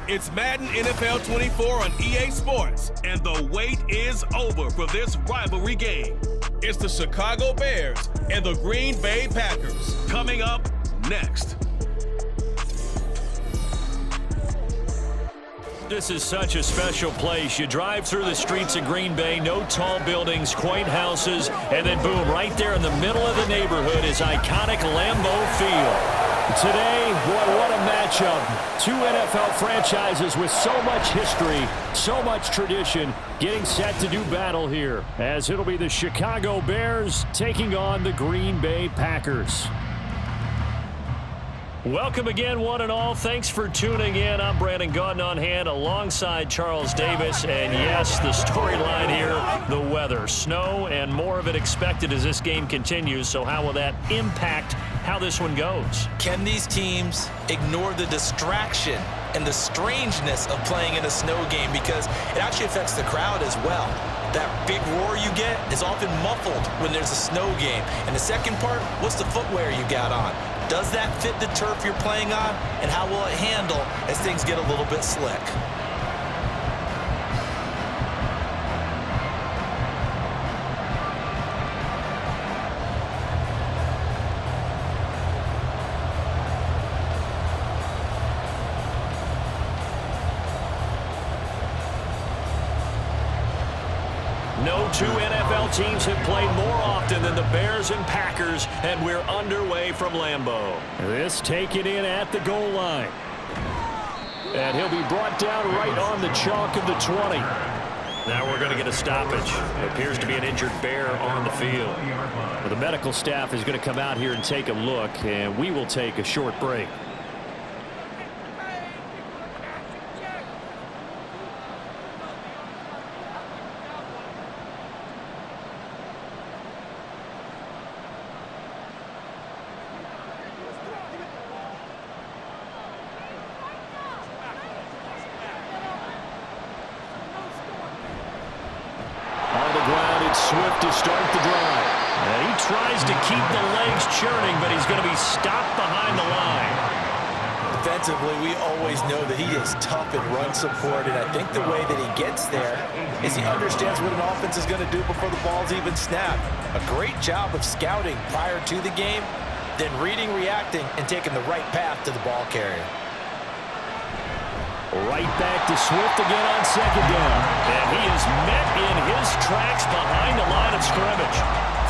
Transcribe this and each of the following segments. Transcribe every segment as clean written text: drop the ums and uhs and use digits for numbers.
It's Madden NFL 24 on EA Sports, and the wait is over for this rivalry game. It's the Chicago Bears and the Green Bay Packers coming up next. This is such a special place. You drive through the streets of Green Bay, no tall buildings, quaint houses, and then boom, right there in the middle of the neighborhood is iconic Lambeau Field. Today, boy, what a matchup. Two NFL franchises with so much history, so much tradition, getting set to do battle here, as it'll be the Chicago Bears taking on the Green Bay Packers. Welcome again, one and all. Thanks for tuning in. I'm Brandon Gaudin on hand alongside Charles Davis. And yes, the storyline here, the weather. Snow and more of it expected as this game continues. So how will that impact how this one goes? Can these teams ignore the distraction and the strangeness of playing in a snow game? Because it actually affects the crowd as well. That big roar you get is often muffled when there's a snow game. And the second part, what's the footwear you got on? Does that fit the turf you're playing on? And how will it handle as things get a little bit slick? No two NFL teams have played more often than the Bears and Packers, and we're underway from Lambeau. This taken in at the goal line. And he'll be brought down right on the chalk of the 20. Now we're going to get a stoppage. It appears to be an injured Bear on the field. Well, the medical staff is going to come out here and take a look, and we will take a short break. Swift to start the drive. And he tries to keep the legs churning, but he's going to be stopped behind the line. Defensively, we always know that he is tough in run support, and I think the way that he gets there is he understands what an offense is going to do before the ball's even snapped. A great job of scouting prior to the game, then reading, reacting, and taking the right path to the ball carrier. Right back to Swift again on second down. And he is met in his tracks behind the line of scrimmage.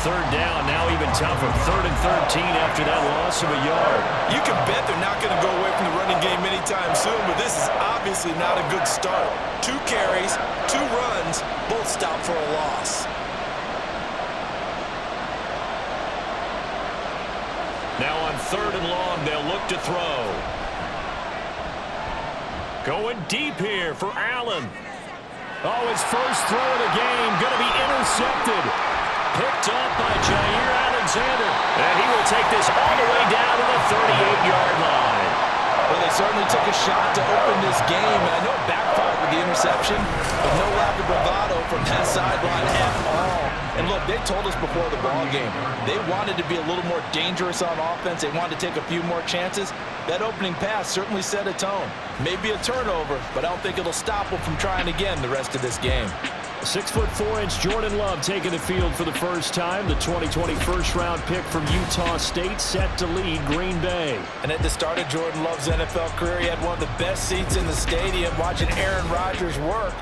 Third down, now even tougher. 3rd and 13 after that loss of a yard. You can bet they're not going to go away from the running game anytime soon, but this is obviously not a good start. 2 carries, 2 runs, both stopped for a loss. Now on 3rd and long, they'll look to throw. Going deep here for Allen. Oh, his first throw of the game going to be intercepted. Picked up by Jair Alexander. And he will take this all the way down to the 38-yard line. Well, they certainly took a shot to open this game. And I know it backfired with the interception, but no lack of bravado from that sideline at all. And look, they told us before the ball game, they wanted to be a little more dangerous on offense. They wanted to take a few more chances. That opening pass certainly set a tone. Maybe a turnover, but I don't think it'll stop them from trying again the rest of this game. 6'4" Jordan Love taking the field for the first time. The 2020 first-round pick from Utah State set to lead Green Bay. And at the start of Jordan Love's NFL career, he had one of the best seats in the stadium watching Aaron Rodgers work.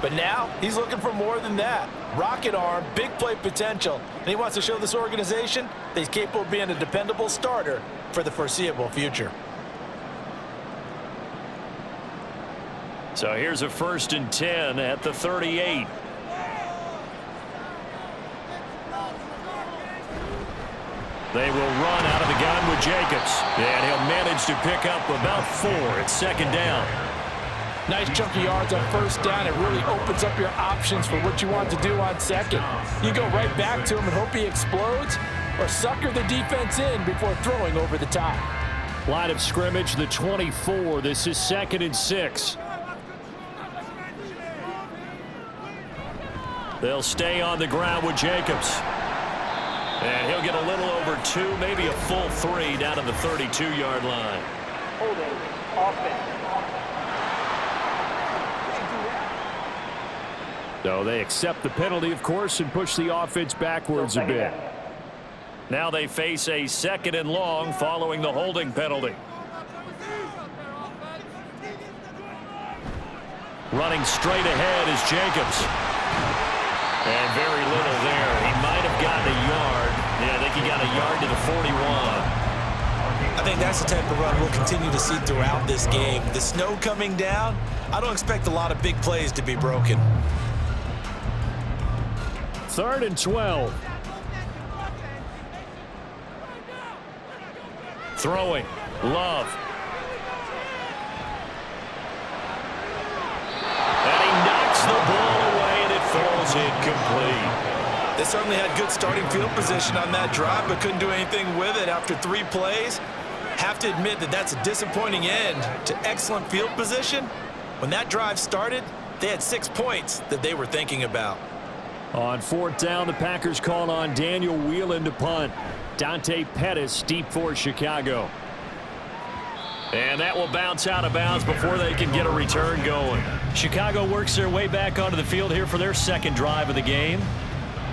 But now he's looking for more than that. Rocket arm, big play potential, and he wants to show this organization that he's capable of being a dependable starter for the foreseeable future. So here's a 1st and 10 at the 38. They will run out of the gun with Jacobs. And he'll manage to pick up about 4 at 2nd down. Nice chunky yards on 1st down. It really opens up your options for what you want to do on 2nd. You go right back to him and hope he explodes, or sucker the defense in before throwing over the top. Line of scrimmage, the 24. This is 2nd and 6. They'll stay on the ground with Jacobs. And he'll get a little over 2, maybe a full 3 down to the 32-yard line. Holding offense. So they accept the penalty, of course, and push the offense backwards a bit. Now they face a 2nd and long following the holding penalty. Running straight ahead is Jacobs. And very little there. He might have gotten a yard. Yeah, I think he got a yard to the 41. I think that's the type of run we'll continue to see throughout this game. The snow coming down, I don't expect a lot of big plays to be broken. 3rd and 12. Throwing. Love. And he knocks the ball away, and it falls incomplete. They certainly had good starting field position on that drive, but couldn't do anything with it after 3 plays. Have to admit that that's a disappointing end to excellent field position. When that drive started, they had 6 points that they were thinking about. On 4th down, the Packers call on Daniel Whelan to punt. Dante Pettis deep for Chicago. And that will bounce out of bounds before they can get a return going. Chicago works their way back onto the field here for their 2nd drive of the game.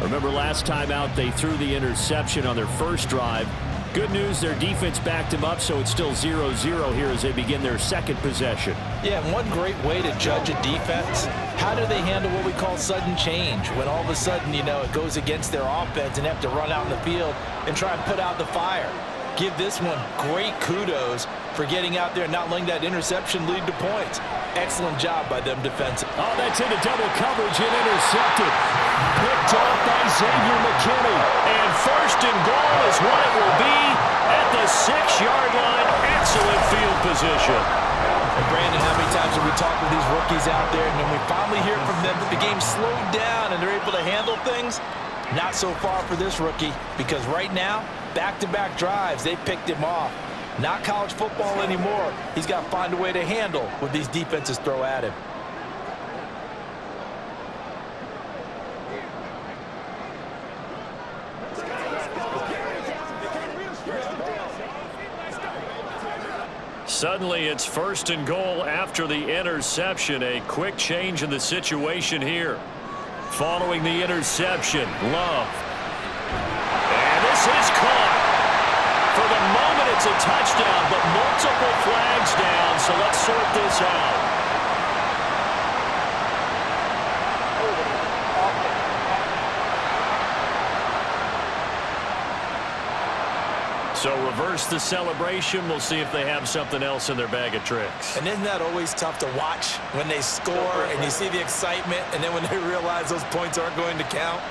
Remember last time out they threw the interception on their 1st drive. Good news, their defense backed them up, so it's still 0-0 here as they begin their 2nd possession. Yeah, and one great way to judge a defense, how do they handle what we call sudden change? When all of a sudden, you know, it goes against their offense and have to run out in the field and try and put out the fire. Give this one great kudos for getting out there and not letting that interception lead to points. Excellent job by them defensively. Oh, that's into double coverage and intercepted. Picked off by Xavier McKinney. And 1st and goal is what it will be at the 6-yard line. Excellent field position. And Brandon, how many times have we talked with these rookies out there, and then we finally hear from them that the game slowed down and they're able to handle things? Not so far for this rookie, because right now, back-to-back drives, they picked him off. Not college football anymore. He's got to find a way to handle what these defenses throw at him. Suddenly it's 1st and goal after the interception. A quick change in the situation here. Following the interception, Love. And this is caught. For the moment, it's a touchdown, but multiple flags down, so let's sort this out. So reverse the celebration. We'll see if they have something else in their bag of tricks. And isn't that always tough to watch when they score and you see the excitement, and then when they realize those points aren't going to count?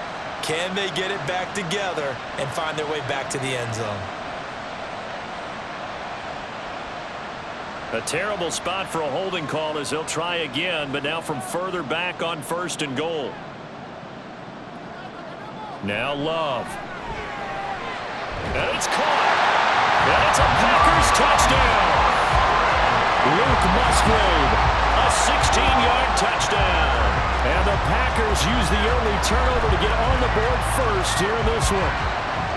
Can they get it back together and find their way back to the end zone? A terrible spot for a holding call as they'll try again, but now from further back on 1st and goal. Now Love. And it's caught. And it's a Packers touchdown. Luke Musgrave, a 16-yard touchdown. And the Packers use the early turnover to get on the board first here in this one.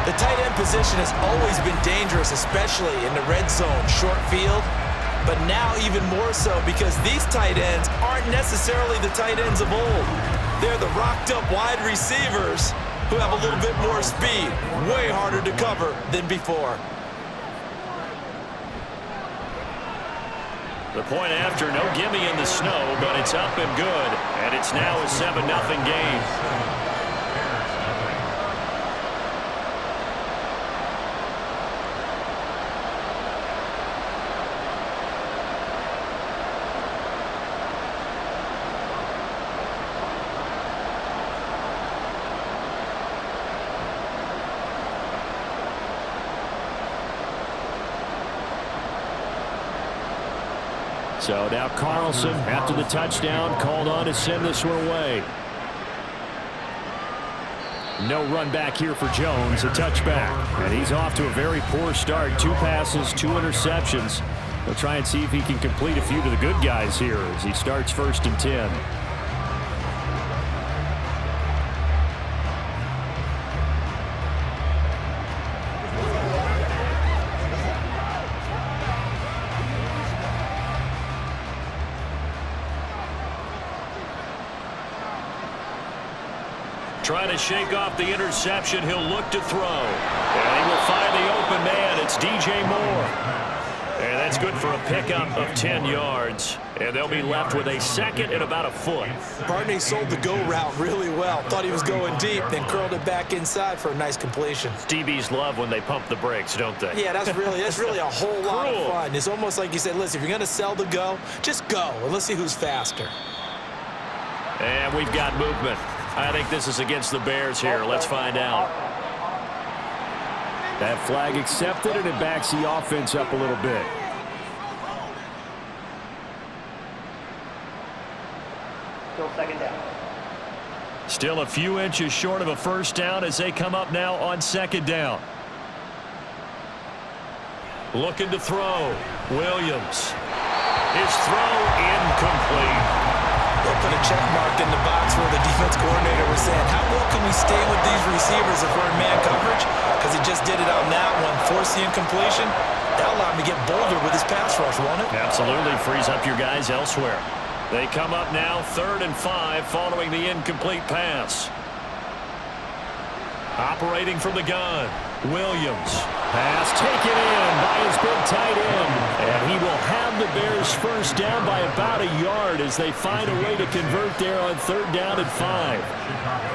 The tight end position has always been dangerous, especially in the red zone, short field. But now even more so because these tight ends aren't necessarily the tight ends of old. They're the rocked-up wide receivers who have a little bit more speed, way harder to cover than before. The point after, no gimme in the snow, but it's up and good. And it's now a 7-0 game. So now Carlson, after the touchdown, called on to send this one away. No run back here for Jones, a touchback. And he's off to a very poor start. 2 passes, 2 interceptions. We'll try and see if he can complete a few to the good guys here as he starts 1st and 10. Trying to shake off the interception. He'll look to throw. And he will find the open man. It's DJ Moore. And that's good for a pickup of 10 yards. And they'll be left with a second and about a foot. Barney sold the go route really well. Thought he was going deep, then curled it back inside for a nice completion. DBs love when they pump the brakes, don't they? Yeah, that's really a whole lot of fun. It's almost like you said, listen, if you're going to sell the go, just go, and let's see who's faster. And we've got movement. I think this is against the Bears here. Let's find out. That flag accepted, and it backs the offense up a little bit. Still second down. Still a few inches short of a first down as they come up now on second down. Looking to throw. Williams. His throw incomplete. They'll put a check mark in the box where the defense coordinator was saying, how well can we stay with these receivers if we're in man coverage? Because he just did it on that one, forced the incompletion. That'll allow him to get bolder with his pass rush, won't it? Absolutely. Frees up your guys elsewhere. They come up now 3rd and 5 following the incomplete pass. Operating from the gun. Williams. Pass taken in by his big tight end. And he will have the Bears first down by about a yard as they find a way to convert there on 3rd down and 5.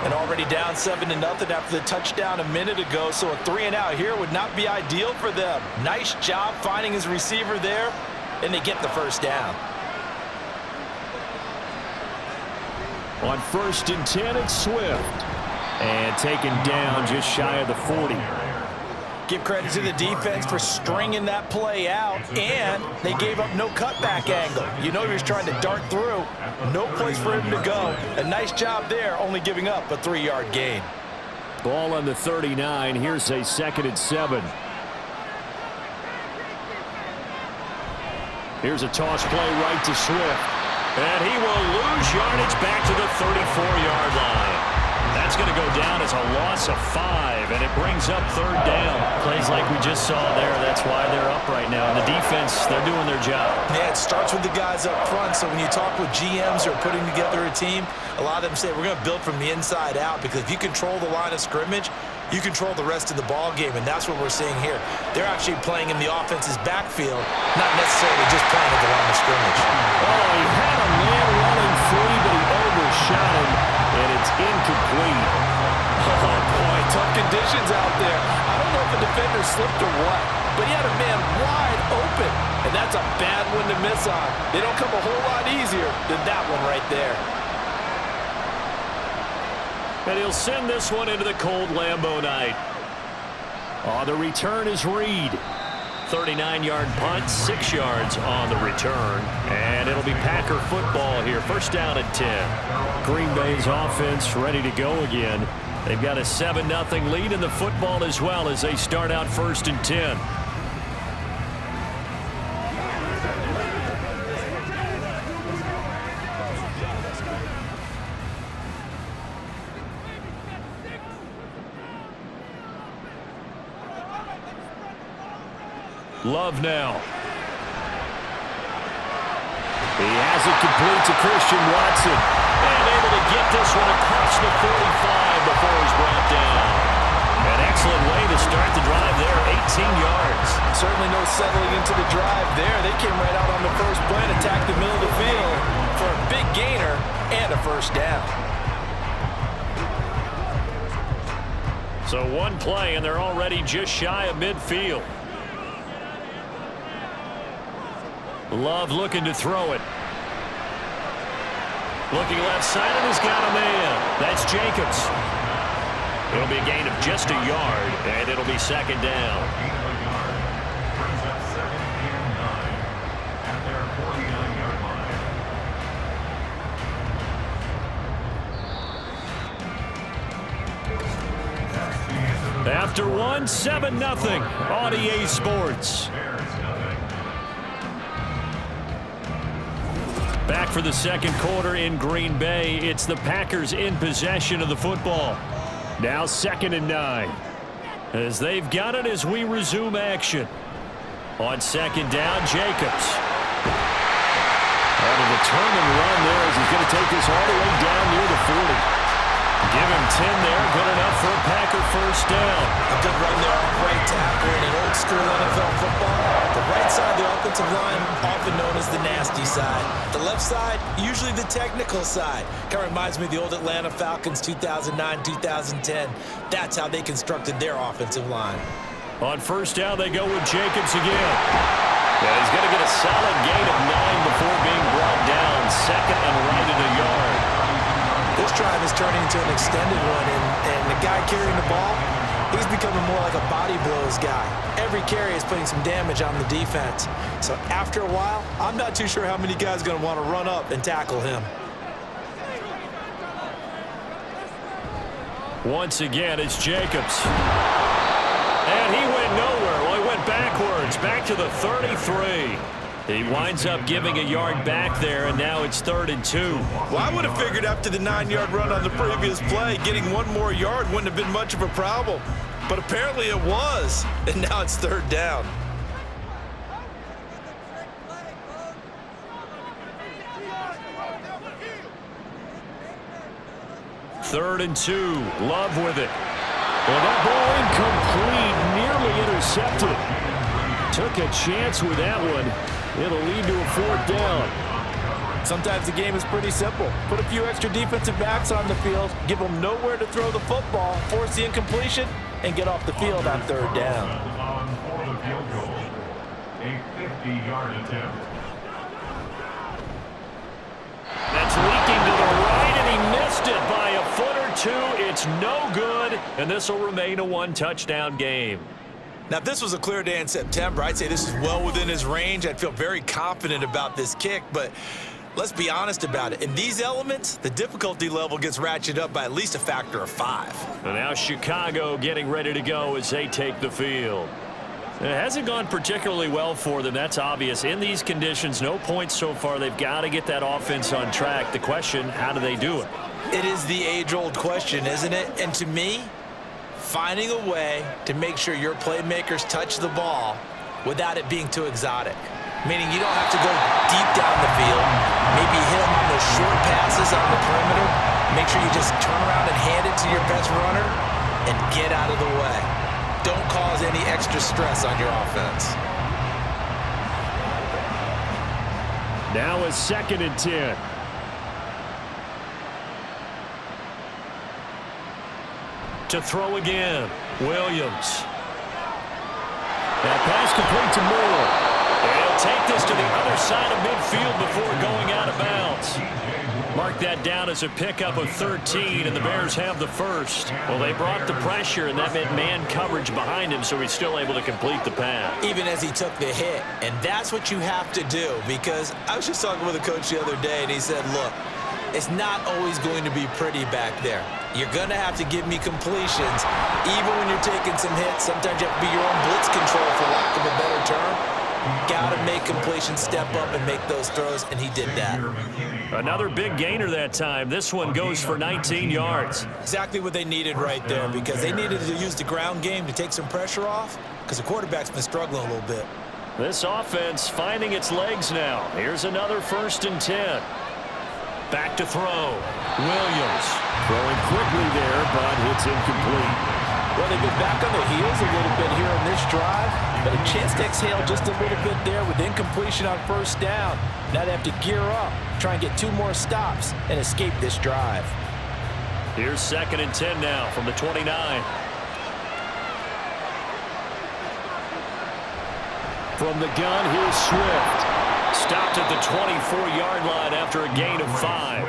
And already down 7-0 after the touchdown a minute ago, so a 3-and-out here would not be ideal for them. Nice job finding his receiver there, and they get the first down. On 1st and 10, it's Swift. And taken down just shy of the 40. Give credit to the defense for stringing that play out, and they gave up no cutback angle. You know he was trying to dart through. No place for him to go. A nice job there, only giving up a 3-yard gain. Ball on the 39. Here's a 2nd and 7. Here's a toss play right to Swift. And he will lose yardage back to the 34-yard line. That's going to go down as a loss of 5, and it brings up 3rd down. Plays like we just saw there. That's why they're up right now. And the defense, they're doing their job. Yeah, it starts with the guys up front. So when you talk with GMs who are putting together a team, a lot of them say we're going to build from the inside out, because if you control the line of scrimmage, you control the rest of the ball game, and that's what we're seeing here. They're actually playing in the offense's backfield, not necessarily just playing at the line of scrimmage. Oh, he had a man running free, but he overshot him, and it's incomplete. Oh, boy, tough conditions out there. I don't know if the defender slipped or what, but he had a man wide open, and that's a bad one to miss on. They don't come a whole lot easier than that one right there. And he'll send this one into the cold Lambeau night. Oh, the return is Reed. 39-yard punt, 6 yards on the return. And it'll be Packer football here. First down and 10. Green Bay's offense ready to go again. They've got a 7-0 lead in the football as well as they start out 1st and 10. Love now. He has it complete to Christian Watson. And able to get this one across the 45 before he's brought down. An excellent way to start the drive there, 18 yards. Certainly no settling into the drive there. They came right out on the first play and attacked the middle of the field for a big gainer and a first down. So one play, and they're already just shy of midfield. Love looking to throw it. Looking left side, and he's got a man. That's Jacobs. It'll be a gain of just a yard, and it'll be 2nd down. After one, 7-0 on EA Sports. Back for the second quarter in Green Bay. It's the Packers in possession of the football. Now 2nd and 9. As they've got it as we resume action. On 2nd down, Jacobs. And a determined run there as he's going to take this all the way down near the 40. Give him 10 there. Good enough for a Packer first down. A good run there off right tackle in an old school NFL football. The right side of the offensive line, often known as the nasty side. The left side, usually the technical side. Kind of reminds me of the old Atlanta Falcons 2009-2010. That's how they constructed their offensive line. On first down, they go with Jacobs again. And he's going to get a solid gain of 9 before being brought down. Second and right at a yard. This drive is turning into an extended one, and the guy carrying the ball, he's becoming more like a body blows guy. Every carry is putting some damage on the defense. So after a while, I'm not too sure how many guys are going to want to run up and tackle him. Once again, it's Jacobs. And he went nowhere. Well, he went backwards, back to the 33. He winds up giving a yard back there, and now it's 3rd and 2. Well, I would have figured after the 9-yard run on the previous play, getting one more yard wouldn't have been much of a problem. But apparently it was, and now it's 3rd down. Third and 2. Love with it. Well, that ball incomplete, nearly intercepted. Took a chance with that one. It'll lead to a 4th down. Sometimes the game is pretty simple. Put a few extra defensive backs on the field, give them nowhere to throw the football, force the incompletion, and get off the field on 3rd down. A 50-yard attempt. That's leaking to the right, and he missed it by a foot or two. It's no good, and this will remain a 1-touchdown game. Now, if this was a clear day in September, I'd say this is well within his range. I'd feel very confident about this kick, but let's be honest about it. In these elements, the difficulty level gets ratcheted up by at least a factor of 5. And now Chicago getting ready to go as they take the field. It hasn't gone particularly well for them. That's obvious. In these conditions, no points so far. They've got to get that offense on track. The question, how do they do it? It is the age-old question, isn't it? And to me, finding a way to make sure your playmakers touch the ball without it being too exotic. Meaning you don't have to go deep down the field, maybe hit them on those short passes on the perimeter. Make sure you just turn around and hand it to your best runner and get out of the way. Don't cause any extra stress on your offense. Now a 2nd and 10. To throw again, Williams. That pass complete to Moore. He'll take this to the other side of midfield before going out of bounds. Mark that down as a pickup of 13, and the Bears have the first. Well, they brought the pressure, and that meant man coverage behind him, so he's still able to complete the pass. Even as he took the hit, and that's what you have to do, because I was just talking with a coach the other day, and he said, look, it's not always going to be pretty back there. You're going to have to give me completions. Even when you're taking some hits, sometimes you have to be your own blitz control, for lack of a better term. Got to make completions, step up and make those throws, and he did that. Another big gainer that time. This one goes for 19 yards. Exactly what they needed right there, because they needed to use the ground game to take some pressure off, because the quarterback's been struggling a little bit. This offense finding its legs now. Here's another 1st and 10. Back to throw. Williams. Throwing quickly there, but it's incomplete. Well, they've been back on their heels a little bit here in this drive, but a chance to exhale just a little bit there with incompletion on 1st down. Now they have to gear up, try and get 2 more stops, and escape this drive. Here's 2nd and 10 now from the 29. From the gun, here's Swift. Stopped at the 24-yard line after a gain of 5.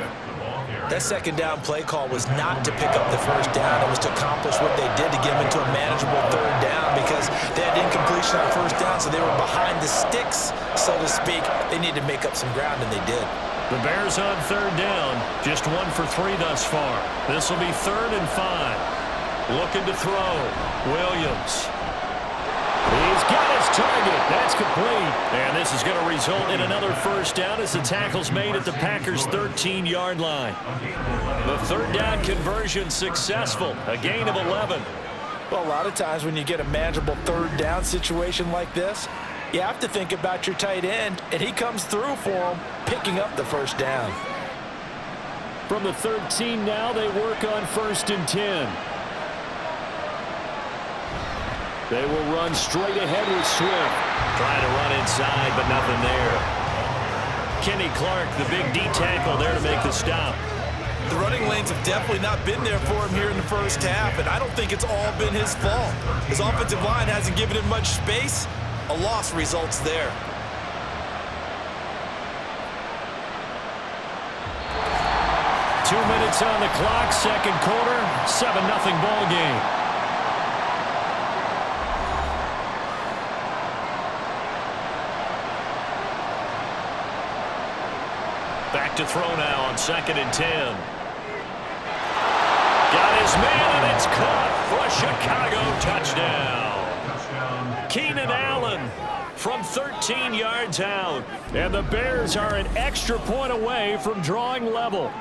That 2nd down play call was not to pick up the 1st down. It was to accomplish what they did to get them into a manageable 3rd down, because they had incompletion on 1st down, so they were behind the sticks, so to speak. They needed to make up some ground, and they did. The Bears on 3rd down, just 1 for 3 thus far. This will be 3rd and 5. Looking to throw. Williams. He's got his target. That's complete. And this is going to result in another 1st down as the tackle's made at the Packers' 13-yard line. The 3rd down conversion successful. A gain of 11. Well, a lot of times when you get a manageable 3rd down situation like this, you have to think about your tight end, and he comes through for him, picking up the 1st down. From the 13 now, they work on 1st and 10. They will run straight ahead with Swift. Trying to run inside, but nothing there. Kenny Clark, the big D tackle there to make the stop. The running lanes have definitely not been there for him here in the first half, and I don't think it's all been his fault. His offensive line hasn't given him much space. A loss results there. Two minutes on the clock, second quarter, 7-0 ball game. Back to throw now on 2nd and 10. Got his man, and it's caught for a Chicago touchdown. Keenan Allen from 13 yards out. And the Bears are an extra point away from drawing level.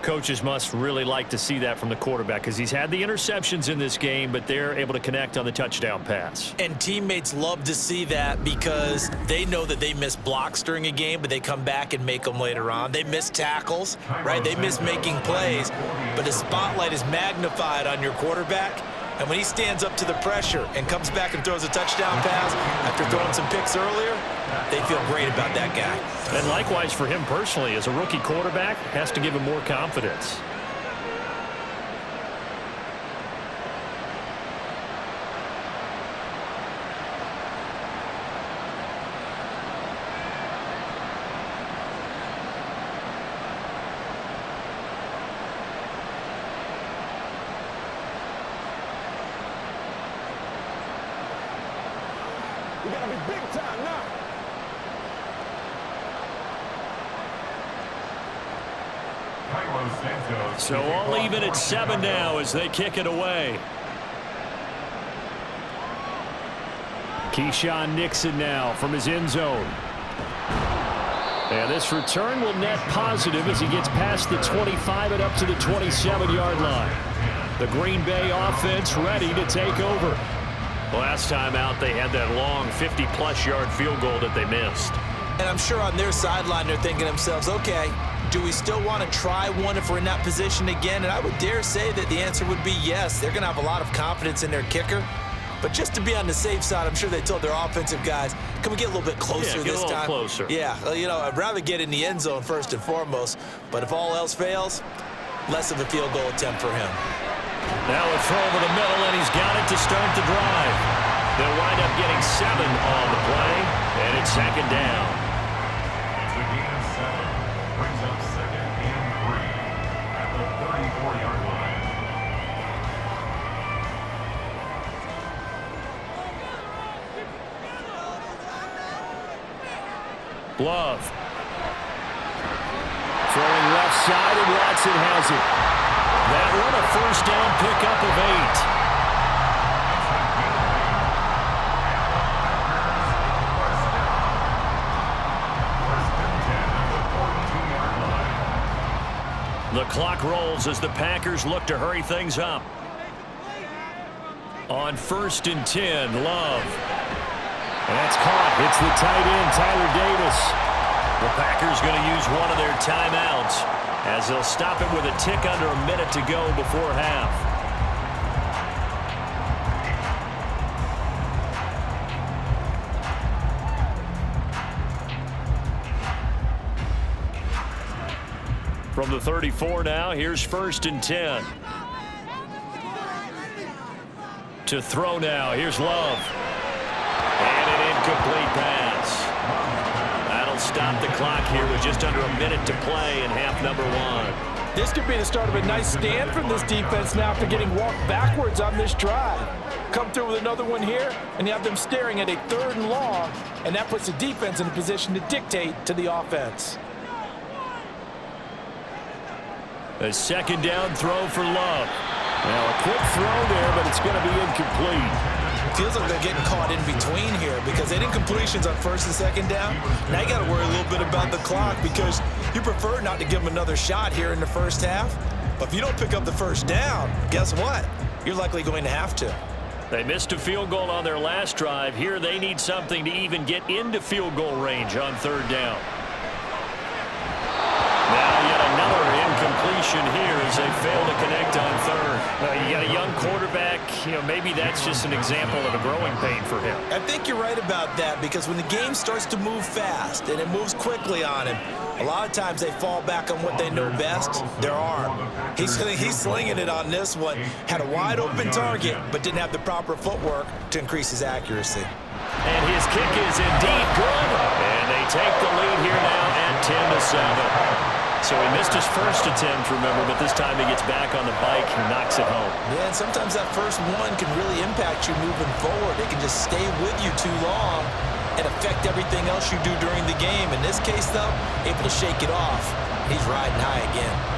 Coaches must really like to see that from the quarterback because he's had the interceptions in this game, but they're able to connect on the touchdown pass. And teammates love to see that because they know that they miss blocks during a game, but they come back and make them later on. They miss tackles, right? They miss making plays, but the spotlight is magnified on your quarterback. And when he stands up to the pressure and comes back and throws a touchdown pass after throwing some picks earlier, they feel great about that guy. And likewise for him personally, as a rookie quarterback, has to give him more confidence. We gotta be big time now. So all even at 7 now as they kick it away. Keyshawn Nixon now from his end zone. And this return will net positive as he gets past the 25 and up to the 27-yard line. The Green Bay offense ready to take over. Last time out, they had that long 50-plus yard field goal that they missed. And I'm sure on their sideline they're thinking to themselves, okay, do we still want to try one if we're in that position again? And I would dare say that the answer would be yes. They're going to have a lot of confidence in their kicker. But just to be on the safe side, I'm sure they told their offensive guys, can we get a little bit closer this time? Closer. Yeah, well, you know, I'd rather get in the end zone first and foremost. But if all else fails, less of a field goal attempt for him. Now a throw over the middle, and he's got it to start the drive. They'll wind up getting 7 on the play, and it's 2nd down. It's a gain of 7. Brings up 2nd and 3 at the 34-yard line. Love. Throwing left side, and Watson has it. That one a first down pickup of 8. The clock rolls as the Packers look to hurry things up. On 1st and 10, Love. And that's caught. It's the tight end, Tyler Davis. The Packers going to use one of their timeouts as they'll stop it with a tick under a minute to go before half. From the 34 now, here's 1st and 10. To throw now, here's Love. And an incomplete pass. That'll stop the clock here with just under a minute to play in half number 1. This could be the start of a nice stand from this defense now after getting walked backwards on this drive. Come through with another one here, and you have them staring at a 3rd and long, and that puts the defense in a position to dictate to the offense. A 2nd down throw for Love. Now a quick throw there, but it's going to be incomplete. Feels like they're getting caught in between here because they did completions on 1st and 2nd down. Now you got to worry a little bit about the clock because you prefer not to give them another shot here in the first half. But if you don't pick up the first down, guess what? You're likely going to have to. They missed a field goal on their last drive. Here they need something to even get into field goal range on 3rd down. possession here as they fail to connect on third. You got a young quarterback. Maybe that's just an example of a growing pain for him. I think you're right about that, because when the game starts to move fast and it moves quickly on him, a lot of times they fall back on what they know best, their arm. He's slinging it on this one. Had a wide open target, but didn't have the proper footwork to increase his accuracy. And his kick is indeed good. And they take the lead here now at 10-7. So he missed his first attempt, remember, but this time he gets back on the bike and knocks it home. Yeah, and sometimes that first one can really impact you moving forward. It can just stay with you too long and affect everything else you do during the game. In this case, though, able to shake it off. He's riding high again.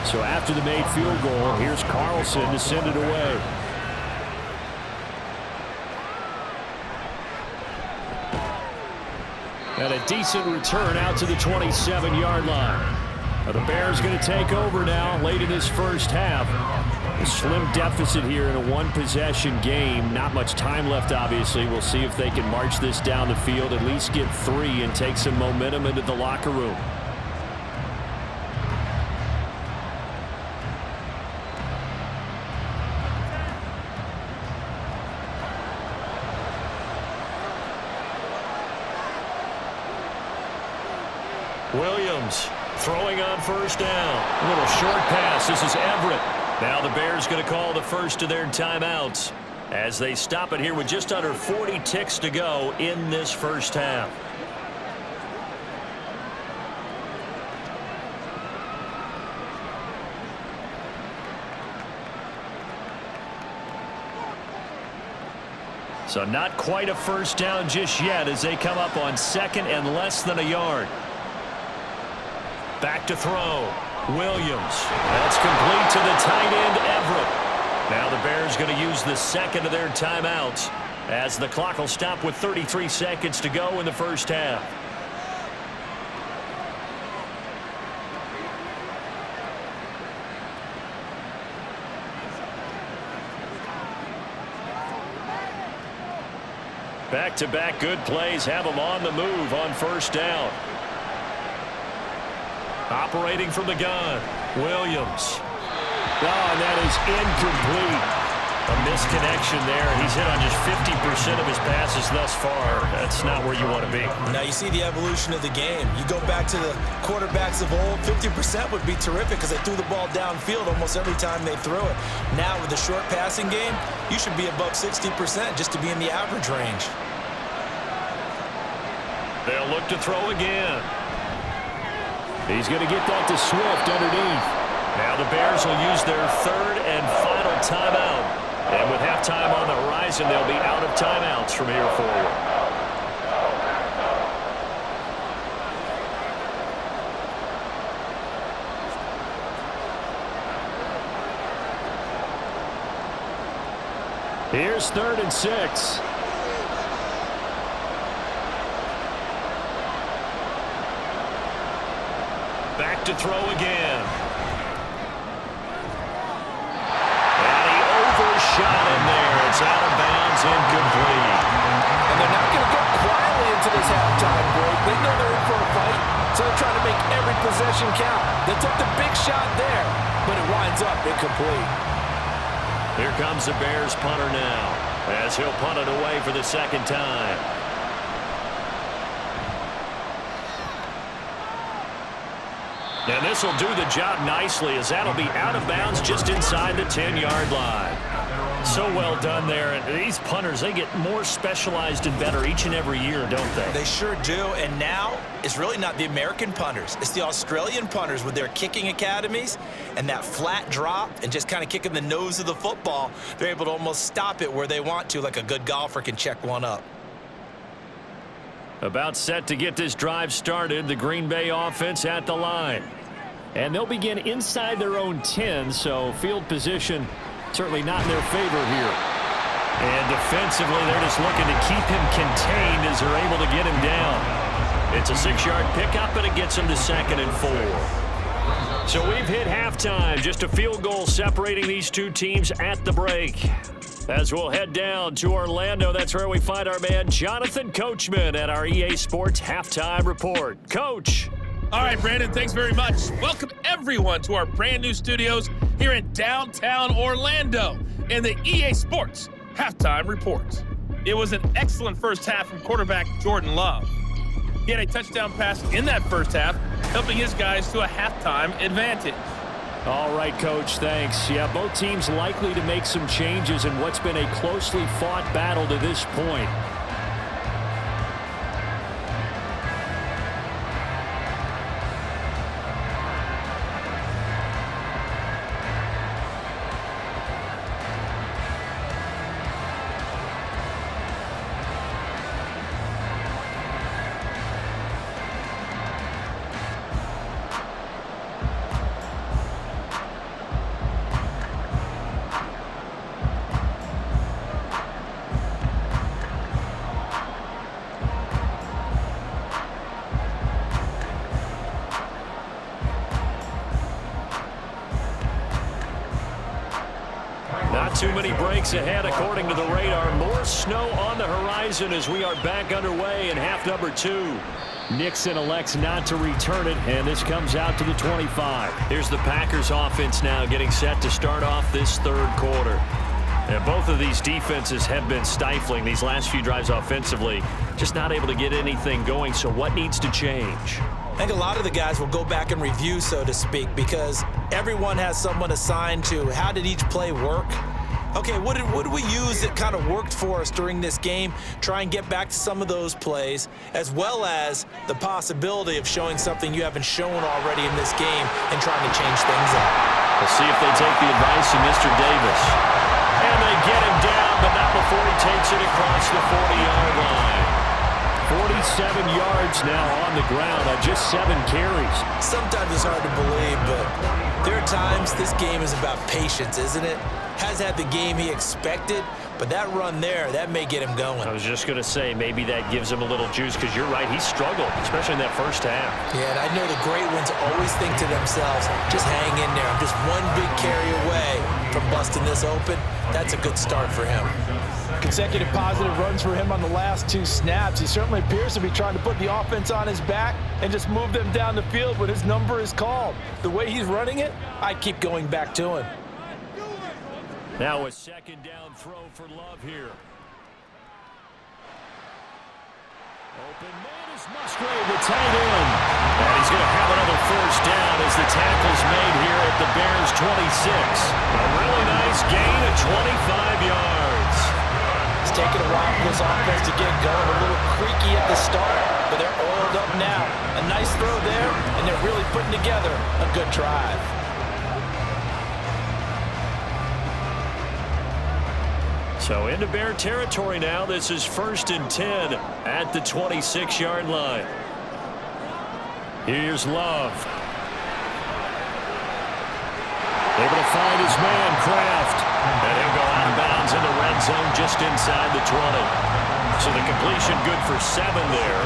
So after the made field goal, here's Carlson to send it away. And a decent return out to the 27-yard line. The Bears going to take over now late in this first half. A slim deficit here in a one-possession game. Not much time left, obviously. We'll see if they can march this down the field, at least get 3 and take some momentum into the locker room. Williams throwing on first down. A little short pass. This is Everett. Now the Bears going to call the first of their timeouts as they stop it here with just under 40 ticks to go in this first half. So not quite a first down just yet as they come up on second and less than a yard. Back to throw. Williams. That's complete to the tight end, Everett. Now the Bears going to use the second of their timeouts as the clock will stop with 33 seconds to go in the first half. Back-to-back good plays have them on the move on first down. Operating from the gun, Williams. Oh, and that is incomplete. A misconnection there. He's hit on just 50% of his passes thus far. That's not where you want to be. Now you see the evolution of the game. You go back to the quarterbacks of old, 50% would be terrific because they threw the ball downfield almost every time they threw it. Now with the short passing game, you should be above 60% just to be in the average range. They'll look to throw again. He's going to get that to Swift underneath. Now the Bears will use their third and final timeout. And with halftime on the horizon, they'll be out of timeouts from here forward. Here's 3rd and 6. Back to throw again. And he overshot him there. It's out of bounds, incomplete. And they're not going to go quietly into this halftime break. They know they're in for a fight, so they're trying to make every possession count. They took the big shot there, but it winds up incomplete. Here comes the Bears punter now as he'll punt it away for the second time. And this will do the job nicely as that'll be out of bounds just inside the 10-yard line. So well done there. And these punters, they get more specialized and better each and every year, don't they? They sure do. And now it's really not the American punters. It's the Australian punters with their kicking academies and that flat drop and just kind of kicking the nose of the football. They're able to almost stop it where they want to, like a good golfer can check one up. About set to get this drive started, the Green Bay offense at the line. And they'll begin inside their own 10, so field position certainly not in their favor here. And defensively, they're just looking to keep him contained as they're able to get him down. It's a 6-yard pickup, and it gets him to 2nd and 4. So we've hit halftime. Just a field goal separating these two teams at the break. As we'll head down to Orlando, that's where we find our man Jonathan Coachman at our EA Sports Halftime Report. Coach. All right, Brandon, thanks very much. Welcome, everyone, to our brand new studios here in downtown Orlando in the EA Sports Halftime Report. It was an excellent first half from quarterback Jordan Love. He had a touchdown pass in that first half, helping his guys to a halftime advantage. All right, Coach, thanks. Yeah, both teams likely to make some changes in what's been a closely fought battle to this point. Not too many breaks ahead according to the radar. More snow on the horizon as we are back underway in half number 2. Nixon elects not to return it, and this comes out to the 25. Here's the Packers offense now getting set to start off this third quarter. And both of these defenses have been stifling these last few drives offensively. Just not able to get anything going, so what needs to change? I think a lot of the guys will go back and review, so to speak, because everyone has someone assigned to how did each play work. Okay, what did we use that kind of worked for us during this game? Try and get back to some of those plays, as well as the possibility of showing something you haven't shown already in this game and trying to change things up. We'll see if they take the advice of Mr. Davis. And they get him down, but not before he takes it across the 40-yard line. 47 yards now on the ground on just 7 carries. Sometimes it's hard to believe, but there are times this game is about patience, isn't it? Has had the game he expected, but that run there, that may get him going. I was just going to say, maybe that gives him a little juice, because you're right, he struggled, especially in that first half. Yeah, and I know the great ones always think to themselves, just hang in there. I'm just one big carry away from busting this open. That's a good start for him. Consecutive positive runs for him on the last 2 snaps. He certainly appears to be trying to put the offense on his back and just move them down the field when his number is called. The way he's running it, I keep going back to him. Now a second down throw for Love here. Open man is Musgrave, the tight end. And he's going to have another first down as the tackle's made here at the Bears' 26. A really nice gain of 25 yards. It's taken a while for this offense to get going. A little creaky at the start, but they're oiled up now. A nice throw there, and they're really putting together a good drive. So into Bear territory now. This is 1st and 10 at the 26-yard line. Here's Love. Able to find his man, Kraft. And he'll go out of bounds in the red zone just inside the 20. So the completion good for 7 there.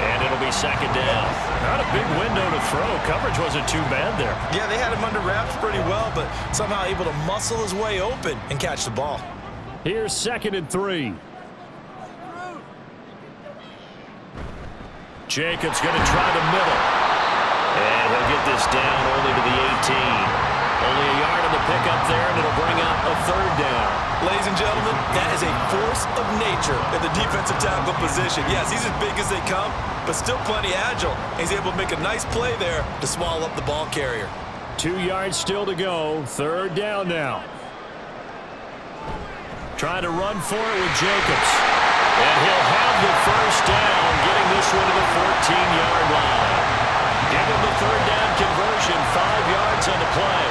And it'll be 2nd down. Not a big window to throw. Coverage wasn't too bad there. Yeah, they had him under wraps pretty well, but somehow able to muscle his way open and catch the ball. Here's 2nd and 3. Jacobs going to try the middle. And he'll get this down only to the 18. Only a yard on the pickup there, and it'll bring up a 3rd down. Ladies and gentlemen, that is a force of nature in the defensive tackle position. Yes, he's as big as they come, but still plenty agile. He's able to make a nice play there to swallow up the ball carrier. 2 yards still to go. 3rd down now. Trying to run for it with Jacobs. And he'll have the first down, getting this one to the 14-yard line. Give him the 3rd down conversion, 5 yards on the play.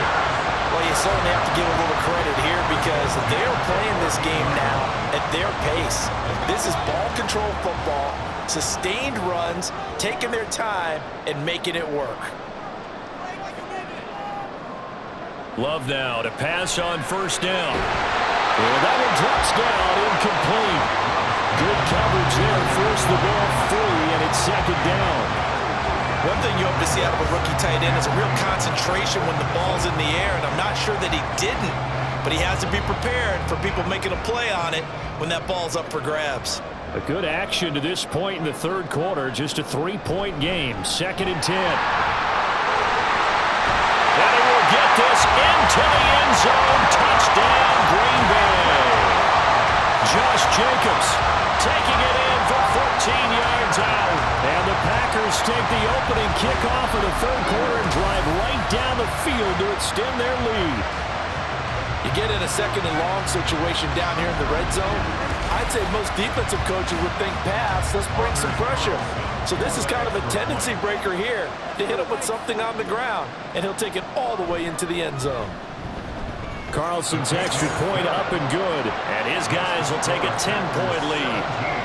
Well, you certainly have to give a little credit here because they're playing this game now at their pace. This is ball control football, sustained runs, taking their time, and making it work. Love now to pass on 1st down. And that one drops down, incomplete. Good coverage there, forced the ball free, and it's 2nd down. One thing you hope to see out of a rookie tight end is a real concentration when the ball's in the air, and I'm not sure that he didn't, but he has to be prepared for people making a play on it when that ball's up for grabs. A good action to this point in the third quarter. Just a 3-point game. 2nd and 10. And he will get this into the end zone. Touchdown, Green Bay. Josh Jacobs taking it in for 14 yards out. And the Packers take the opening kickoff of the third quarter and drive right down the field to extend their lead. You get in a 2nd and long situation down here in the red zone, I'd say most defensive coaches would think pass, let's bring some pressure. So this is kind of a tendency breaker here to hit him with something on the ground, and he'll take it all the way into the end zone. Carlson's extra point up and good. And his guys will take a 10-point lead.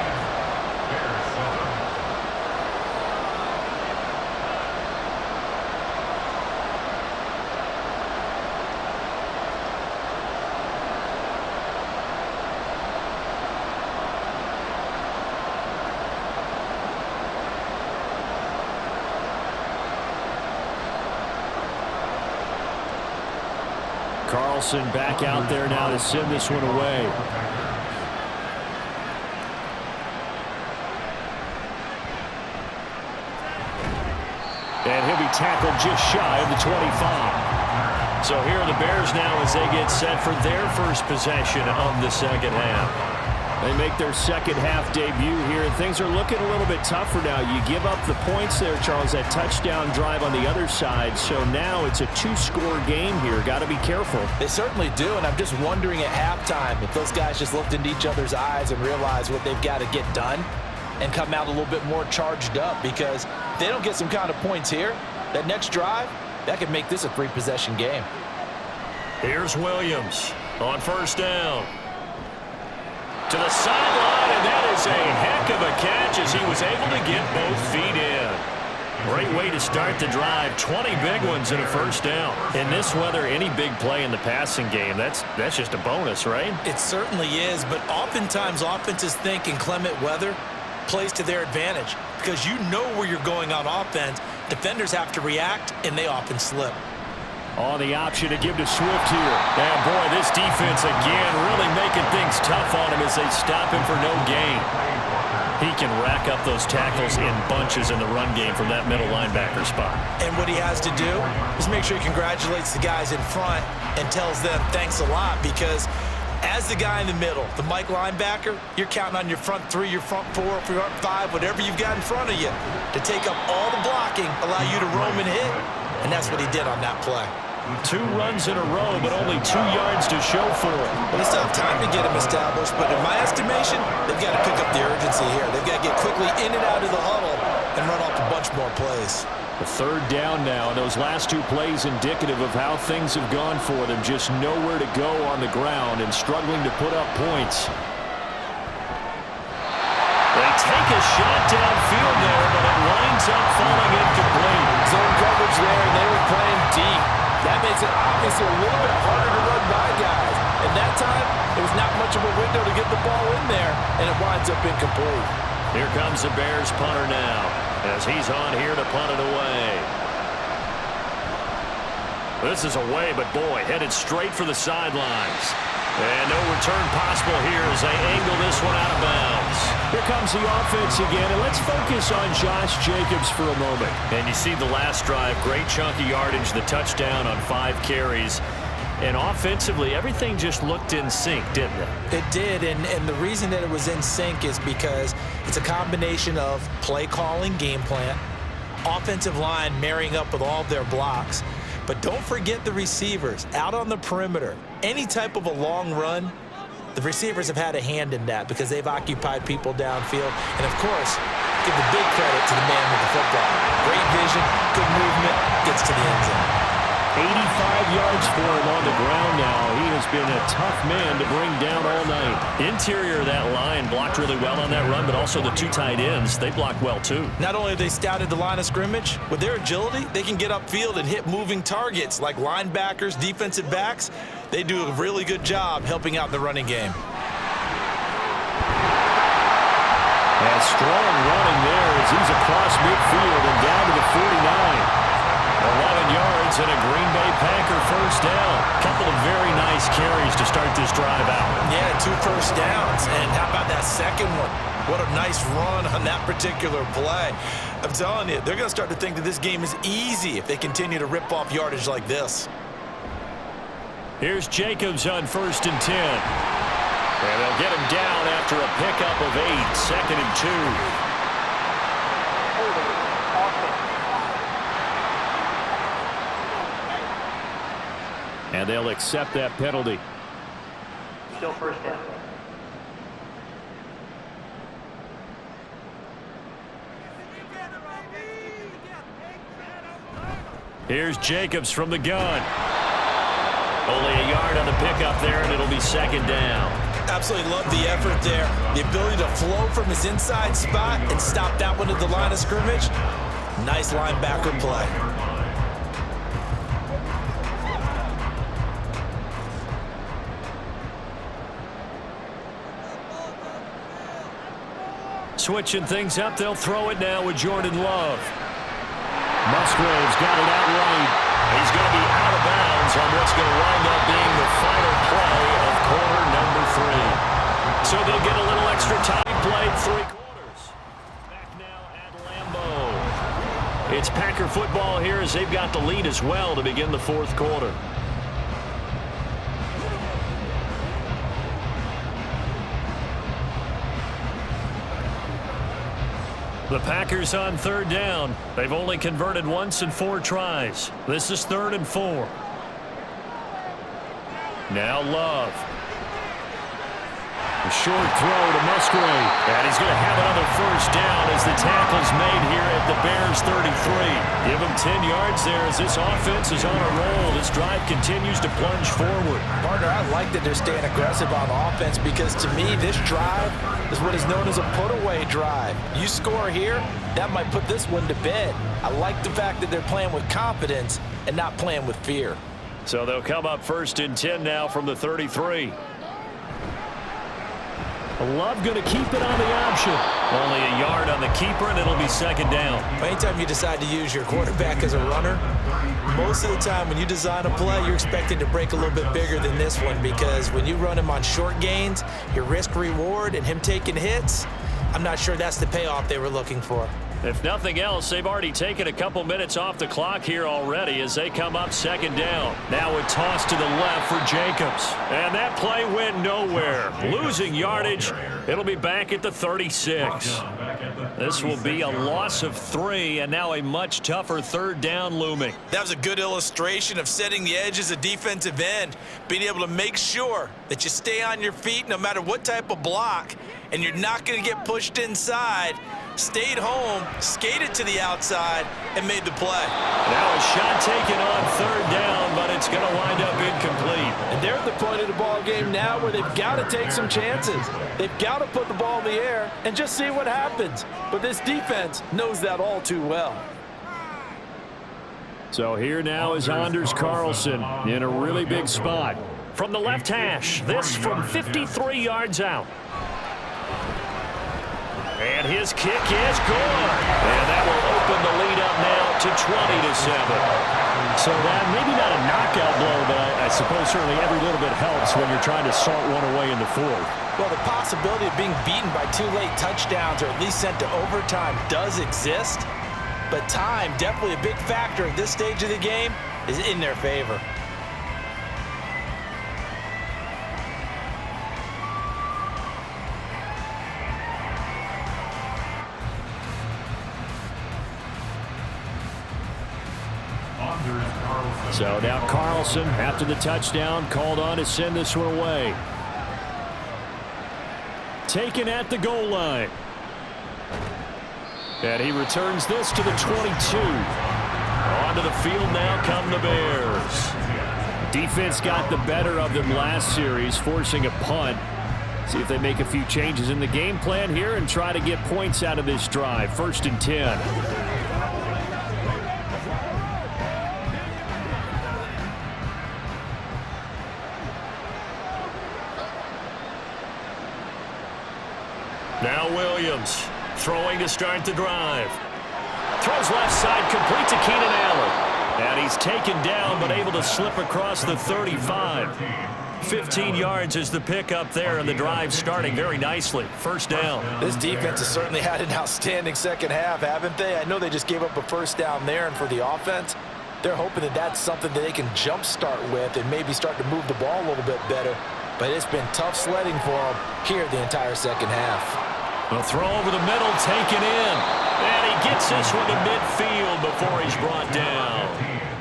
Carlson back out there now to send this one away. And he'll be tackled just shy of the 25. So here are the Bears now as they get set for their first possession of the second half. They make their second half debut here, and things are looking a little bit tougher now. You give up the points there, Charles, that touchdown drive on the other side. So now it's a 2-score game here. Got to be careful. They certainly do, and I'm just wondering at halftime if those guys just looked into each other's eyes and realized what they've got to get done and come out a little bit more charged up, because if they don't get some kind of points here, that next drive, that could make this a 3-possession game. Here's Williams on first down. To the sideline, and that is a heck of a catch as he was able to get both feet in. Great way to start the drive. 20 big ones in a first down. In this weather, any big play in the passing game, that's just a bonus, right? It certainly is, but oftentimes offenses think inclement weather plays to their advantage, because you know where you're going on offense. Defenders have to react, and they often slip. On the option to give to Swift here. And boy, this defense again really making things tough on him as they stop him for no gain. He can rack up those tackles in bunches in the run game from that middle linebacker spot. And what he has to do is make sure he congratulates the guys in front and tells them thanks a lot, because as the guy in the middle, the Mike linebacker, you're counting on your front 3, your front 4, your front 5, whatever you've got in front of you to take up all the blocking, allow you to roam and hit. And that's what he did on that play. 2 runs in a row, but only 2 yards to show for it. Well, they still have time to get him established, but in my estimation, they've got to pick up the urgency here. They've got to get quickly in and out of the huddle and run off a bunch more plays. The third down now, and those last 2 plays indicative of how things have gone for them. Just nowhere to go on the ground and struggling to put up points. They take a shot downfield there, but it winds up falling incomplete. Zone coverage there, and they were playing deep. That makes it obviously a little bit harder to run by guys. And that time, there was not much of a window to get the ball in there, and it winds up incomplete. Here comes the Bears punter now, as he's on here to punt it away. This is away, but boy, headed straight for the sidelines. And no return possible here as they angle this one out of bounds. Here comes the offense again, and let's focus on Josh Jacobs for a moment. And you see the last drive, great chunk of yardage, the touchdown on 5 carries. And offensively, everything just looked in sync, didn't it? It did, and the reason that it was in sync is because it's a combination of play calling, game plan, offensive line marrying up with all of their blocks. But don't forget the receivers out on the perimeter. Any type of a long run, the receivers have had a hand in that because they've occupied people downfield. And, of course, give the big credit to the man with the football. Great vision, good movement, gets to the end zone. 85 yards for him on the ground now. He has been a tough man to bring down all night. Interior of that line blocked really well on that run, but also the 2 tight ends, they blocked well too. Not only have they scouted the line of scrimmage, with their agility, they can get upfield and hit moving targets like linebackers, defensive backs. They do a really good job helping out in the running game. And strong running there as he's across midfield and down to the 49. 11 yards and a Green Bay Packer first down. Couple of very nice carries to start this drive out. Yeah, 2 first downs. And how about that second one? What a nice run on that particular play. I'm telling you, they're going to start to think that this game is easy if they continue to rip off yardage like this. Here's Jacobs on 1st and 10. And they'll get him down after a pickup of 8, 2nd and 2. And they'll accept that penalty. Still first down. Here's Jacobs from the gun. Only a yard on the pickup there, and it'll be 2nd down. Absolutely love the effort there. The ability to flow from his inside spot and stop that one at the line of scrimmage. Nice linebacker play. Switching things up, they'll throw it now with Jordan Love. Musgrave's got it out right. He's going to be out of bounds on what's going to wind up being the final play of quarter number 3. So they'll get a little extra time played 3 quarters. Back now at Lambeau. It's Packer football here as they've got the lead as well to begin the 4th quarter. The Packers on 3rd down. They've only converted once in 4 tries. This is 3rd and 4. Now Love. A short throw to Musgrave. And he's going to have another first down as the tackle's made here at the Bears 33. Give him 10 yards there as this offense is on a roll. This drive continues to plunge forward. Partner, I like that they're staying aggressive on offense because to me this drive is what is known as a put-away drive. You score here, that might put this one to bed. I like the fact that they're playing with confidence and not playing with fear. So they'll come up 1st and 10 now from the 33. Love going to keep it on the option. Only a yard on the keeper, and it'll be 2nd down. Anytime you decide to use your quarterback as a runner, most of the time when you design a play, you're expected to break a little bit bigger than this one because when you run him on short gains, your risk-reward and him taking hits, I'm not sure that's the payoff they were looking for. If nothing else, they've already taken a couple minutes off the clock here already as they come up 2nd down. Now a toss to the left for Jacobs. And that play went nowhere. Losing yardage. It'll be back at the 36. This will be a loss of 3 and now a much tougher 3rd down looming. That was a good illustration of setting the edge as a defensive end, being able to make sure that you stay on your feet no matter what type of block, and you're not going to get pushed inside. Stayed home, skated to the outside, and made the play. Now a shot taken on 3rd down, but it's going to wind up incomplete. And they're at the point of the ball game now where they've got to take some chances. They've got to put the ball in the air and just see what happens. But this defense knows that all too well. So here now is Anders Carlson in a really big spot. From the left hash, this from 53 yards out. And his kick is good. And that will open the lead up now to 20-7. So that maybe not a knockout blow, but I suppose certainly every little bit helps when you're trying to salt one away in the 4th. Well, the possibility of being beaten by 2 late touchdowns or at least sent to overtime does exist. But time, definitely a big factor at this stage of the game, is in their favor. So now Carlson, after the touchdown, called on to send this one away. Taken at the goal line. And he returns this to the 22. Onto the field now come the Bears. Defense got the better of them last series, forcing a punt. See if they make a few changes in the game plan here and try to get points out of this drive. 1st and 10. Now Williams Throwing to start the drive. Throws left side, complete to Keenan Allen. And he's taken down, but able to slip across the 35. 15 yards is the pickup there, and the drive starting very nicely. First down. This defense has certainly had an outstanding second half, haven't they? I know they just gave up a first down there, and for the offense, they're hoping that that's something that they can jumpstart with and maybe start to move the ball a little bit better. But it's been tough sledding for them here the entire second half. A throw over the middle, taken in. And he gets this one to midfield before he's brought down.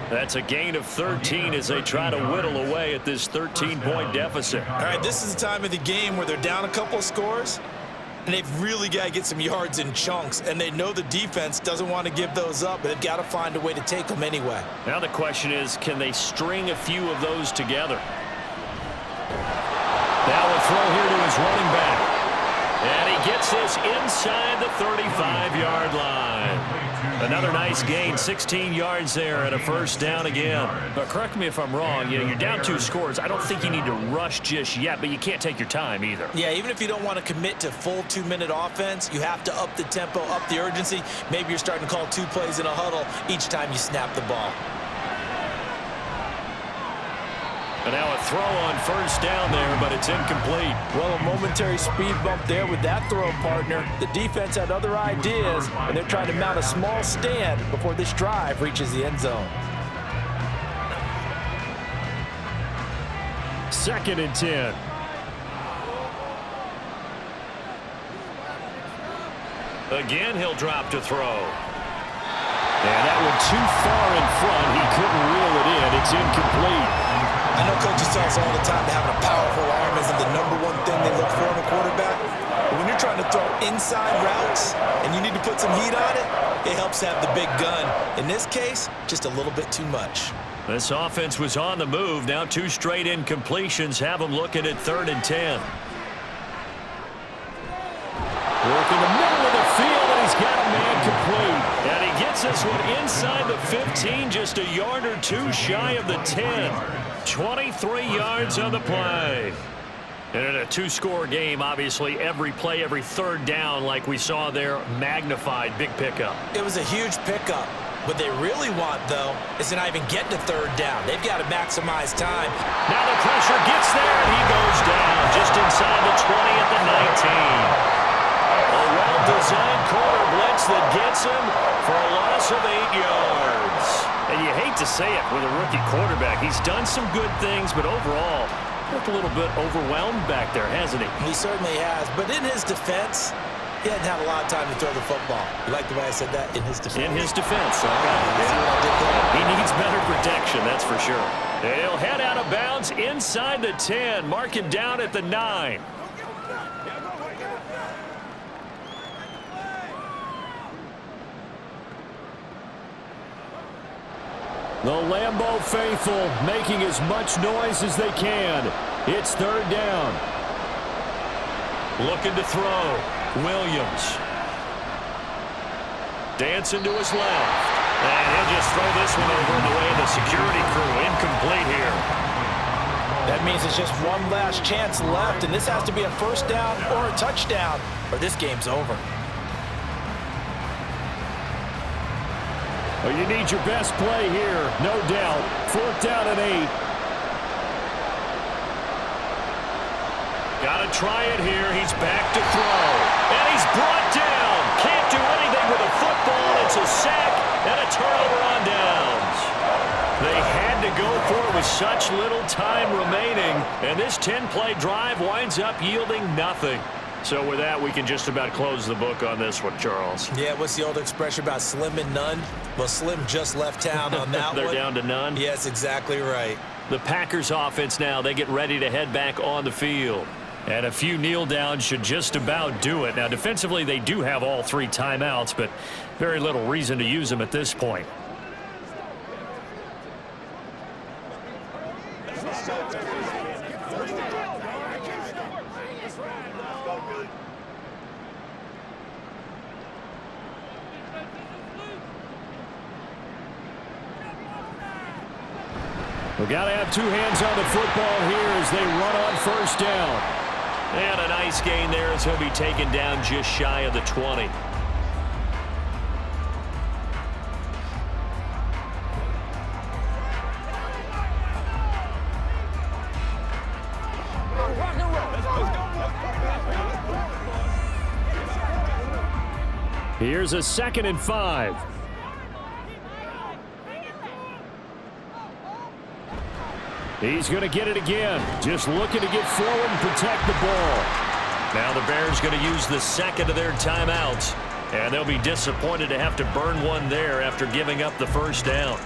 That's a gain of 13 as they try to whittle away at this 13-point deficit. All right, this is the time of the game where they're down a couple of scores, and they've really got to get some yards in chunks, and they know the defense doesn't want to give those up, but they've got to find a way to take them anyway. Now the question is, can they string a few of those together? Now a throw here to his running back. And he gets this inside the 35-yard line. Another nice gain, 16 yards there and a first down again. But correct me if I'm wrong, you're down 2 scores. I don't think you need to rush just yet, but you can't take your time either. Yeah, even if you don't want to commit to full 2-minute offense, you have to up the tempo, up the urgency. Maybe you're starting to call 2 plays in a huddle each time you snap the ball. And now a throw on first down there, but it's incomplete. Well, a momentary speed bump there with that throw, partner. The defense had other ideas, and they're trying to mount a small stand before this drive reaches the end zone. 2nd and 10. Again, he'll drop to throw. And that one too far in front. He couldn't reel it in. It's incomplete. I know coaches tell us all the time that having a powerful arm isn't the #1 thing they look for in a quarterback. But when you're trying to throw inside routes and you need to put some heat on it, it helps have the big gun. In this case, just a little bit too much. This offense was on the move. Now 2 straight incompletions have them looking at 3rd and 10. Work in the middle of the field, and he's got a man complete. And he gets this one inside the 15, just a yard or 2 shy of the 10. 23 yards on the play. And in a 2-score game, obviously, every play, every 3rd down, like we saw there, magnified. Big pickup. It was a huge pickup. What they really want, though, is to not even get to 3rd down. They've got to maximize time. Now the pressure gets there, and he goes down just inside the 20 at the 19. A well-designed corner blitz that gets him for a loss of 8 yards. And you hate to say it with a rookie quarterback. He's done some good things, but overall, looked a little bit overwhelmed back there, hasn't he? He certainly has. But in his defense, he hadn't had a lot of time to throw the football. You like the way I said that? In his defense. In his defense. He needs better protection, that's for sure. And he'll head out of bounds inside the 10. Mark him down at the 9. The Lambeau faithful making as much noise as they can. It's 3rd down. Looking to throw. Williams. Dancing to his left. And he'll just throw this one over in the way of the security crew. Incomplete here. That means it's just one last chance left, and this has to be a first down or a touchdown, or this game's over. Well, you need your best play here, no doubt. 4th down and 8. Got to try it here. He's back to throw. And he's brought down. Can't do anything with a football. It's a sack and a turnover on downs. They had to go for it with such little time remaining. And this 10-play drive winds up yielding nothing. So with that, we can just about close the book on this one, Charles. Yeah, what's the old expression about slim and none? Well, Slim just left town on that They're one. down to none? Yes, exactly right. The Packers offense now, they get ready to head back on the field. And a few kneel downs should just about do it. Now, defensively, they do have all 3 timeouts, but very little reason to use them at this point. We've got to have 2 hands on the football here as they run on first down. And a nice gain there. It's going to be taken down just shy of the 20. Here's a 2nd and 5. He's going to get it again. Just looking to get forward and protect the ball. Now the Bears going to use the 2nd of their timeouts. And they'll be disappointed to have to burn one there after giving up the first down.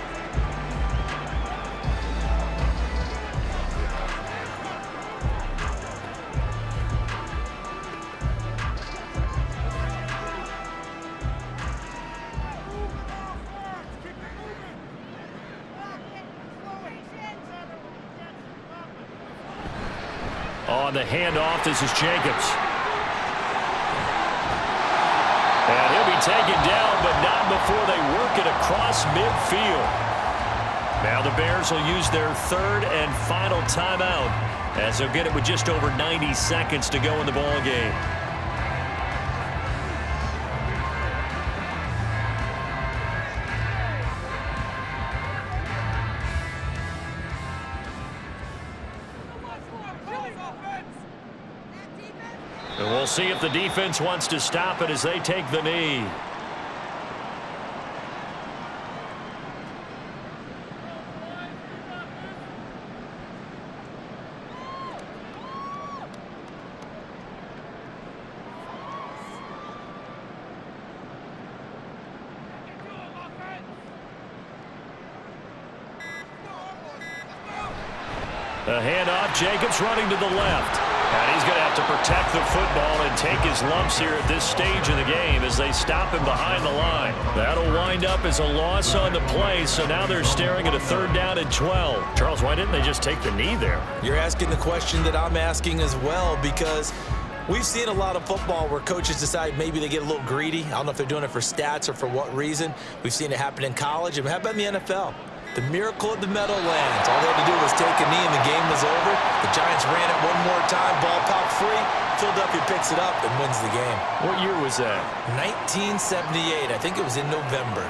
On the handoff, this is Jacobs. And he'll be taken down, but not before they work it across midfield. Now the Bears will use their 3rd and final timeout as they'll get it with just over 90 seconds to go in the ball game. And we'll see if the defense wants to stop it as they take the knee. The handoff, Jacobs running to the left. And he's going to have to protect the football and take his lumps here at this stage of the game as they stop him behind the line. That'll wind up as a loss on the play, so now they're staring at a 3rd down and 12. Charles, why didn't they just take the knee there? You're asking the question that I'm asking as well, because we've seen a lot of football where coaches decide maybe they get a little greedy. I don't know if they're doing it for stats or for what reason. We've seen it happen in college, and how about in the NFL? The miracle of the Meadowlands. All they had to do was take a knee and the game was over. The Giants ran it one more time, ball popped free. Philadelphia picks it up and wins the game. What year was that? 1978. I think it was in November.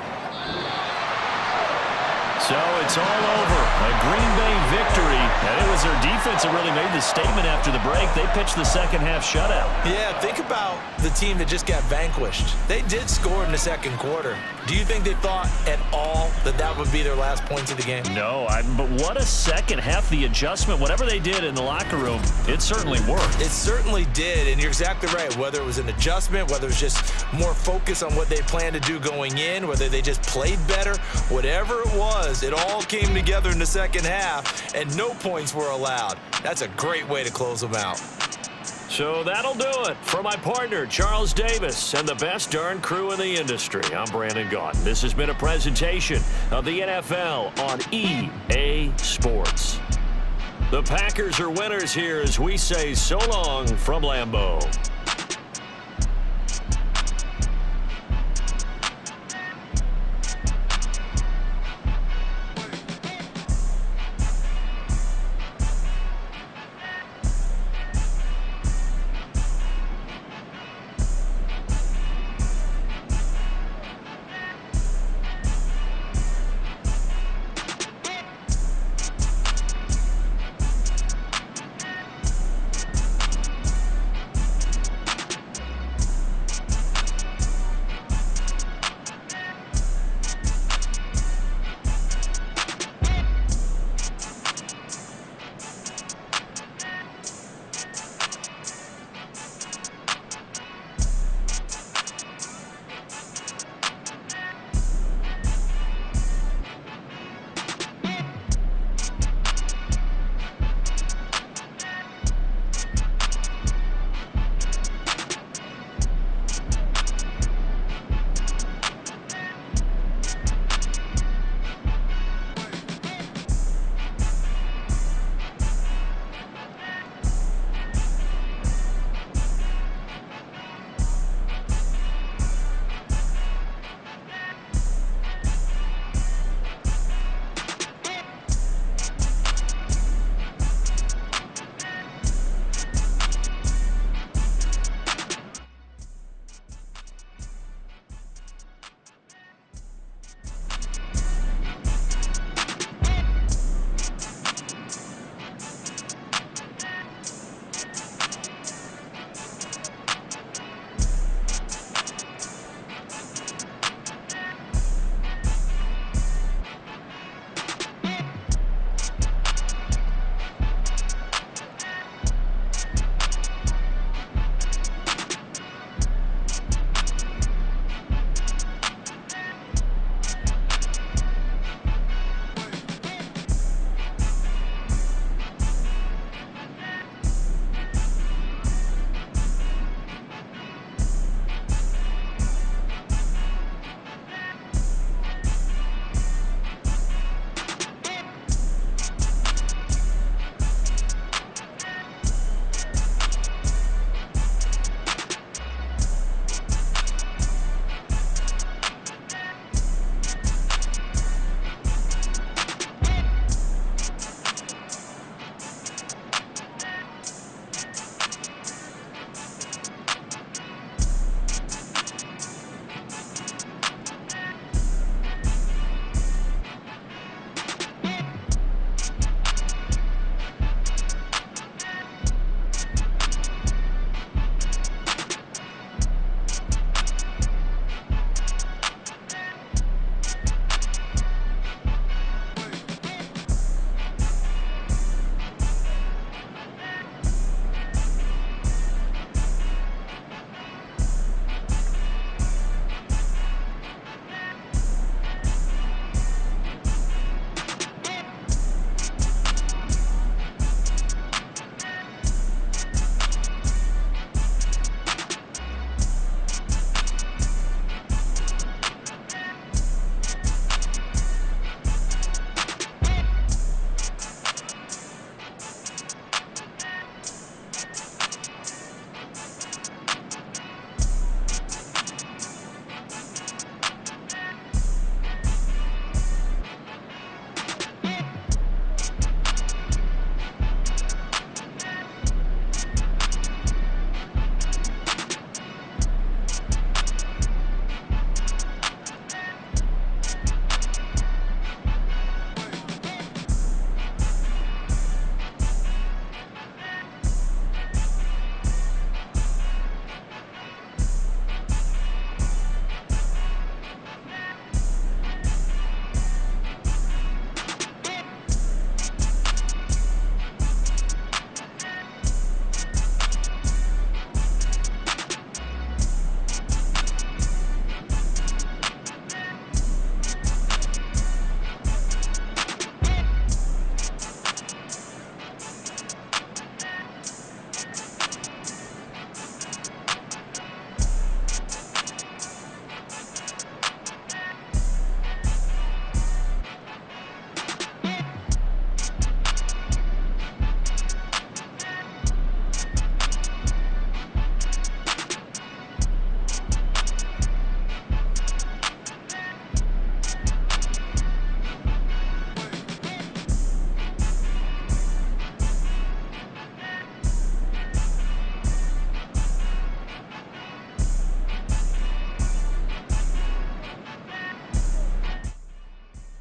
So it's all over. A Green Bay victory. And it was their defense that really made the statement after the break. They pitched the second half shutout. Yeah, think about the team that just got vanquished. They did score in the 2nd quarter. Do you think they thought at all that that would be their last points of the game? No, but what a second half. The adjustment, whatever they did in the locker room, it certainly worked. It certainly did, and you're exactly right. Whether it was an adjustment, whether it was just more focus on what they planned to do going in, whether they just played better, whatever it was, it all came together in the second half, and no points were allowed. That's a great way to close them out. So that'll do it. For my partner, Charles Davis, and the best darn crew in the industry, I'm Brandon Gaudin. This has been a presentation of the NFL on EA Sports. The Packers are winners here as we say so long from Lambeau.